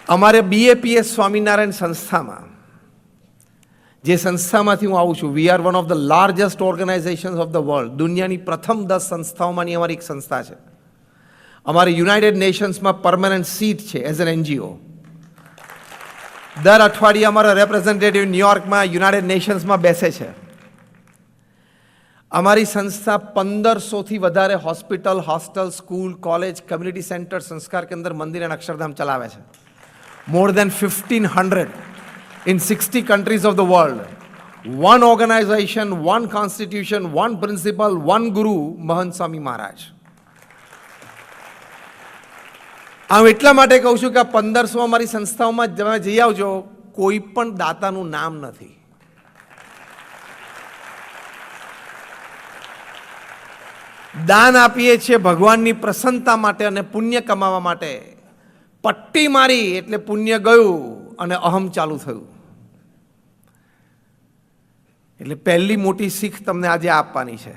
અમારે BAPS સ્વામિનારાયણ સંસ્થામાં, જે સંસ્થામાંથી હું આવું છું, we are one of the largest organisations of the world, દુનિયાની પ્રથમ 10 સંસ્થાઓમાંની અમારી એક સંસ્થા છે. અમારી યુનાઇટેડ નેશન્સમાં પરમેનન્ટ સીટ છે એઝ એન NGO. દર અઠવાડિયે અમારા રેપ્રેઝેન્ટેટિવ ન્યુયોર્કમાં યુનાઇટેડ નેશન્સમાં બેસે છે. અમારી સંસ્થા 1500થી વધારે hospital, hostel, school, college, community centre, સંસ્કાર કેન્દ્ર, મંદિર અને અક્ષરધામ ચલાવે છે. મોર દેન 1500 in 60 countries of the world. One organization, one constitution, one principle, one guru, મહંત સ્વામી મહારાજ. હું એટલા માટે કહું છું કે 1500 અમારી સંસ્થાઓમાં તમે જઈ આવજો, કોઈ પણ દાતાનું નામ નથી. દાન આપીએ છીએ ભગવાનની પ્રસન્નતા માટે અને પુણ્ય કમાવા માટે. પટ્ટી મારી એટલે પુણ્ય ગયું અને અહમ ચાલુ થયું. એટલે પહેલી મોટી શીખ તમને આજે આપવાની છે.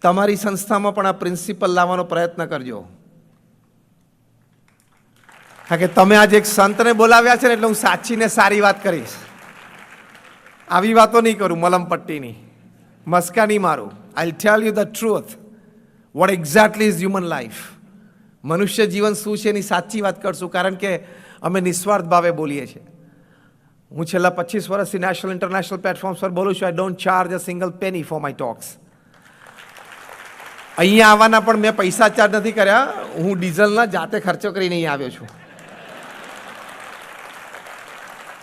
તમારી સંસ્થામાં પણ આ પ્રિન્સિપલ લાવવાનો પ્રયત્ન કરજો. કારણ કે તમે આજે એક સંતને બોલાવ્યા છે ને, એટલે હું સાચીને સારી વાત કરીશ. આવી વાતો નહીં કરું, મલમપટ્ટીની મસ્કા નહીં મારું. I tell you the truth, what exactly is human life. મનુષ્ય જીવન શું છે એની સાચી વાત કરશું, કારણ કે અમે નિસ્વાર્થ ભાવે બોલીએ છીએ. હું છેલ્લા 25 વર્ષથી નેશનલ ઇન્ટરનેશનલ પ્લેટફોર્મ્સ પર બોલું છું. I don't charge a single penny for my talks. અહીંયા આવવાના પણ મેં પૈસા ચાર્જ નથી કર્યા. હું ડીઝલના જાતે ખર્ચો કરીને અહીં આવ્યો છું.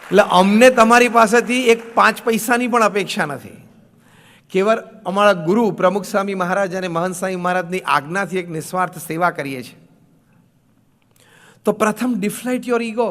એટલે અમને તમારી પાસેથી એક 5 પૈસાની પણ અપેક્ષા નથી. કેવળ અમારા ગુરુ પ્રમુખ સ્વામી મહારાજ અને મહંત સ્વામી મહારાજની આજ્ઞાથી એક નિસ્વાર્થ સેવા કરીએ છીએ. તો પ્રથમ ડિફ્લાઇટ યોર ઈગો.